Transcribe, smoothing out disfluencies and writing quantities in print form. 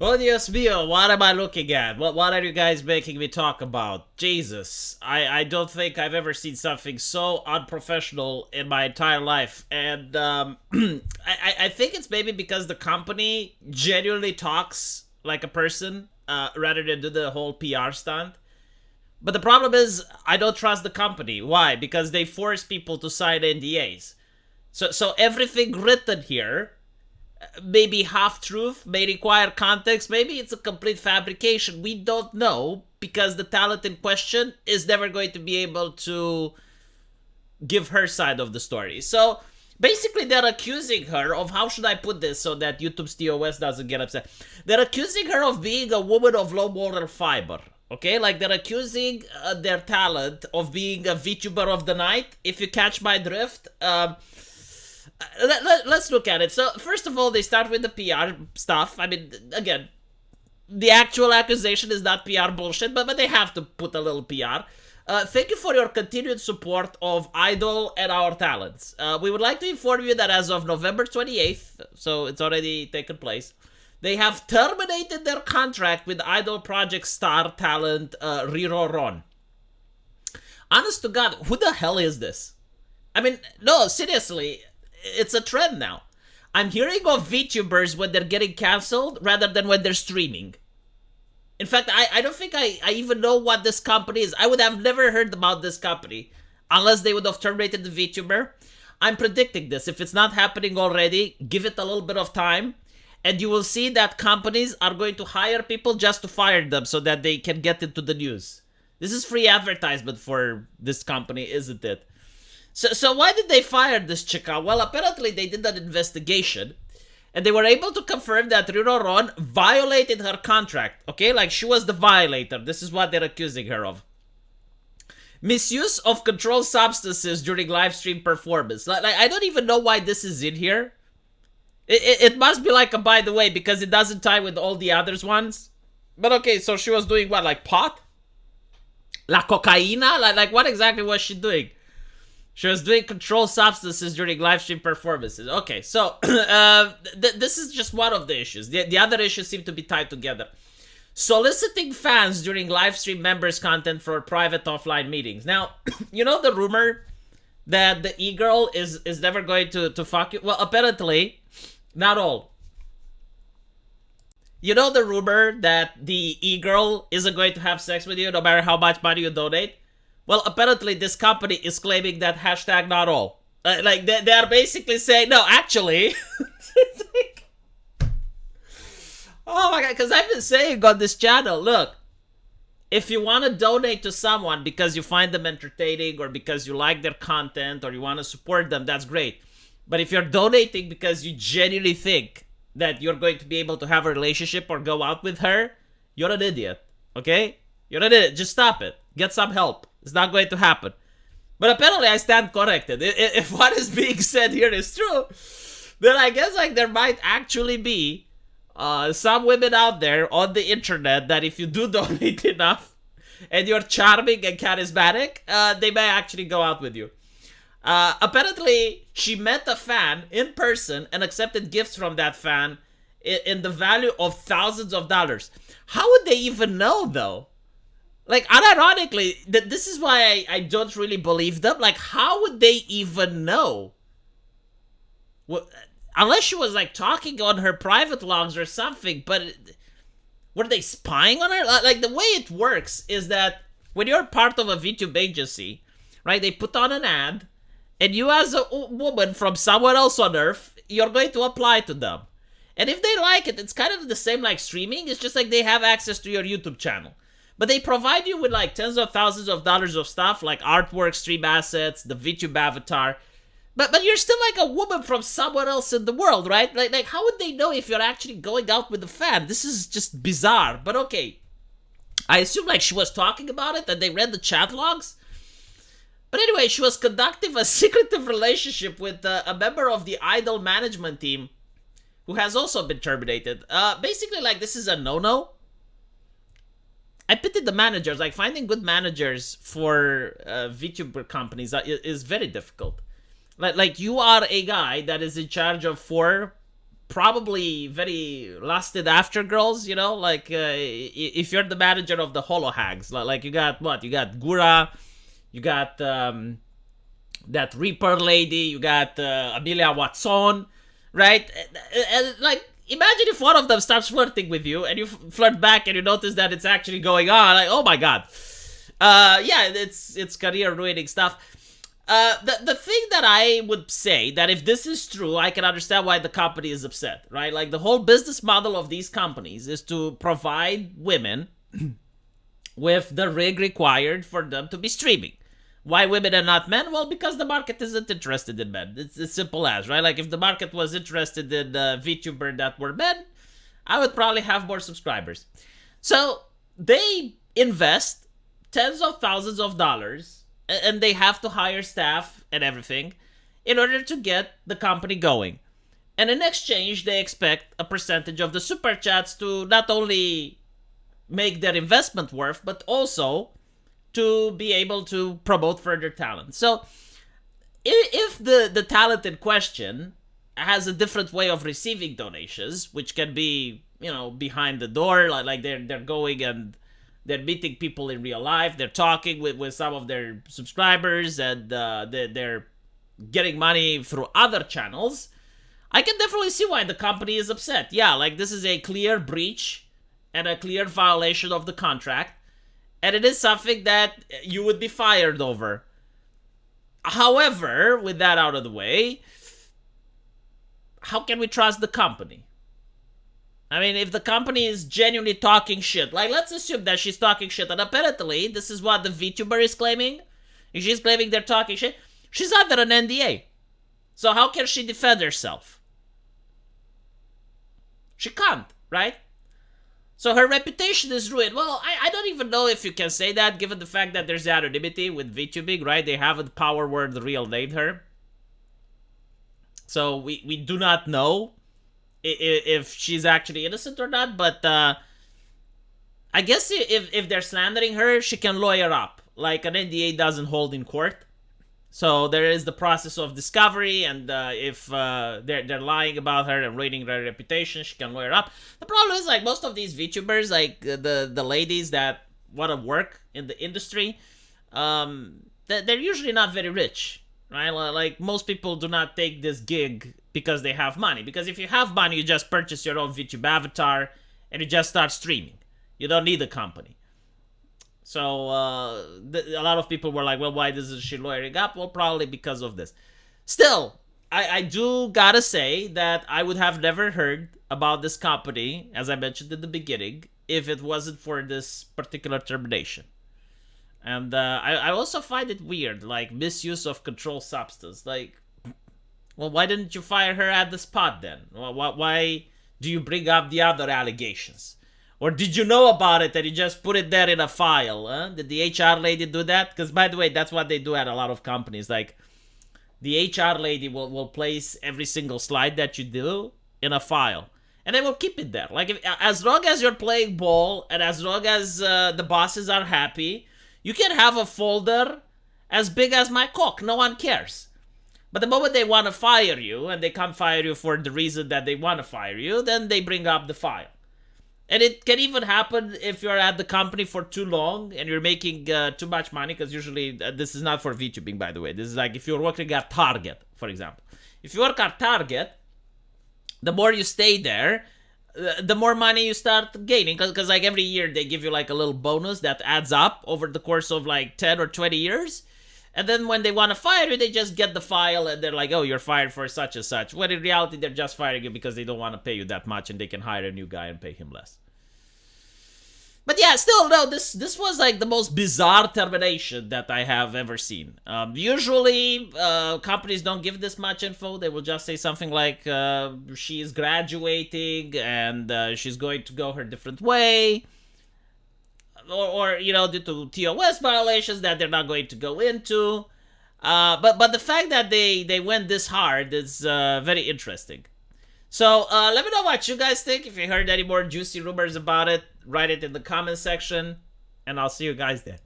Oh, Dios mío, what am I looking at? What are you guys making me talk about? Jesus, I don't think I've ever seen something so unprofessional in my entire life. And I think it's maybe because the company genuinely talks like a person rather than do the whole PR stunt. But the problem is, I don't trust the company. Why? Because they force people to sign NDAs. So everything written here maybe half truth, may require context, maybe it's a complete fabrication. We don't know because the talent in question is never going to be able to give her side of the story. So basically, they're accusing her of, how should I put this so that YouTube's TOS doesn't get upset? They're accusing her of being a woman of low moral fiber. Okay, like they're accusing their talent of being a VTuber of the night. If you catch my drift, let's look at it. So first of all, they start with the PR stuff. I mean, again, the actual accusation is not PR bullshit, but they have to put a little PR. Thank you for your continued support of Idol and our talents. We would like to inform you that as of November 28th, so it's already taken place, they have terminated their contract with Idol Project star talent Riro Ron. Honest to God, who the hell is this? I mean, no, seriously, it's a trend now. I'm hearing of VTubers when they're getting cancelled rather than when they're streaming. In fact, I don't think I even know what this company is. I would have never heard about this company unless they would have terminated the VTuber. I'm predicting this. If it's not happening already, give it a little bit of time, and you will see that companies are going to hire people just to fire them so that they can get into the news. This is free advertisement for this company, isn't it? So why did they fire this chica? Well, apparently they did an investigation, and they were able to confirm that Riro Ron violated her contract. Okay, like she was the violator. This is what they're accusing her of. Misuse of controlled substances during live stream performance. Like I don't even know why this is in here. It must be like a by the way because it doesn't tie with all the others ones. But okay, so she was doing what, like pot? La cocaína? Like what exactly was she doing? She was doing controlled substances during live stream performances. Okay, so this is just one of the issues. The other issues seem to be tied together. Soliciting fans during live stream members' content for private offline meetings. Now, you know the rumor that the e-girl is never going to fuck you? Well, apparently, not all. You know the rumor that the e-girl isn't going to have sex with you no matter how much money you donate? Well, apparently this company is claiming that hashtag not all. Like, they are basically saying, no, actually. Oh my god, because I've been saying on this channel, look, if you want to donate to someone because you find them entertaining or because you like their content or you want to support them, that's great. But if you're donating because you genuinely think that you're going to be able to have a relationship or go out with her, you're an idiot, okay? You're an idiot. Just stop it. Get some help. It's not going to happen. But apparently I stand corrected. If what is being said here is true, then I guess like there might actually be some women out there on the internet that if you do donate enough and you're charming and charismatic, they may actually go out with you. Apparently, she met a fan in person and accepted gifts from that fan in the value of thousands of dollars. How would they even know, though? Like, unironically, this is why I don't really believe them. Like, how would they even know? Well, unless she was, like, talking on her private logs or something, but were they spying on her? Like, the way it works is that when you're part of a VTube agency, right, they put on an ad, and you as a woman from somewhere else on Earth, you're going to apply to them. And if they like it, it's kind of the same like streaming. It's just like they have access to your YouTube channel. But they provide you with like tens of thousands of dollars of stuff like artwork, stream assets, the VTube avatar. But you're still like a woman from somewhere else in the world, right? Like how would they know if you're actually going out with a fan? This is just bizarre. But okay. I assume like she was talking about it and they read the chat logs. But anyway, she was conducting a secretive relationship with a member of the Idol management team who has also been terminated. Basically, like, this is a no-no. I pity the managers. Like, finding good managers for VTuber companies is very difficult. Like, you are a guy that is in charge of 4 probably very lusted after girls, you know, like if you're the manager of the holo hags, like you got what? You got Gura, you got that Reaper lady, you got Amelia Watson, right? And like, imagine if one of them starts flirting with you and you flirt back and you notice that it's actually going on. Like, oh my god. Yeah, it's career ruining stuff. The thing that I would say, that if this is true, I can understand why the company is upset, right? Like, the whole business model of these companies is to provide women with the rig required for them to be streaming. Why women and not men? Well, because the market isn't interested in men. It's as simple as, right? Like, if the market was interested in Vtuber that were men, I would probably have more subscribers. So they invest tens of thousands of dollars, and they have to hire staff and everything in order to get the company going. And in exchange, they expect a percentage of the super chats to not only make their investment worth, but also to be able to promote further talent. So if the talent in question has a different way of receiving donations, which can be, you know, behind the door, like they're going and they're meeting people in real life, they're talking with some of their subscribers, and they're getting money through other channels, I can definitely see why the company is upset. Yeah, like, this is a clear breach and a clear violation of the contract, and it is something that you would be fired over. However, with that out of the way, how can we trust the company? I mean, if the company is genuinely talking shit, like, let's assume that she's talking shit, and apparently this is what the VTuber is claiming. If she's claiming they're talking shit, she's under an NDA. So how can she defend herself? She can't, right? So her reputation is ruined. Well, I don't even know if you can say that, given the fact that there's anonymity with VTubing, right? They haven't power word real named her. So we do not know if she's actually innocent or not, but I guess if they're slandering her, she can lawyer up. Like, an NDA doesn't hold in court. So there is the process of discovery, and if they're lying about her and ruining her reputation, she can lawyer up. The problem is, like, most of these VTubers, like the ladies that want to work in the industry, they're usually not very rich, right? Like, most people do not take this gig because they have money. Because if you have money, you just purchase your own VTube avatar and you just start streaming. You don't need a company. So a lot of people were like, well, why isn't she lawyering up? Well, probably because of this. Still, I do gotta say that I would have never heard about this company, as I mentioned in the beginning, if it wasn't for this particular termination. And I also find it weird, like, misuse of controlled substance. Like, well, why didn't you fire her at the spot then? Why do you bring up the other allegations? Or did you know about it and you just put it there in a file? Huh? Did the HR lady do that? Because, by the way, that's what they do at a lot of companies. Like, the HR lady will place every single slide that you do in a file. And they will keep it there. Like, as long as you're playing ball and as long as the bosses are happy, you can have a folder as big as my cock. No one cares. But the moment they want to fire you, and they can't fire you for the reason that they want to fire you, then they bring up the file. And it can even happen if you're at the company for too long and you're making too much money, because usually this is not for VTubing, by the way. This is like if you're working at Target, for example. If you work at Target, the more you stay there, the more money you start gaining. Because like every year they give you like a little bonus that adds up over the course of like 10 or 20 years. And then when they want to fire you, they just get the file and they're like, oh, you're fired for such and such. When in reality, they're just firing you because they don't want to pay you that much and they can hire a new guy and pay him less. But yeah, still, no, this was like the most bizarre termination that I have ever seen. Usually, companies don't give this much info. They will just say something like, she is graduating and she's going to go her different way. Or you know, due to TOS violations that they're not going to go into. But the fact that they went this hard is very interesting. So let me know what you guys think. If you heard any more juicy rumors about it, write it in the comment section. And I'll see you guys there.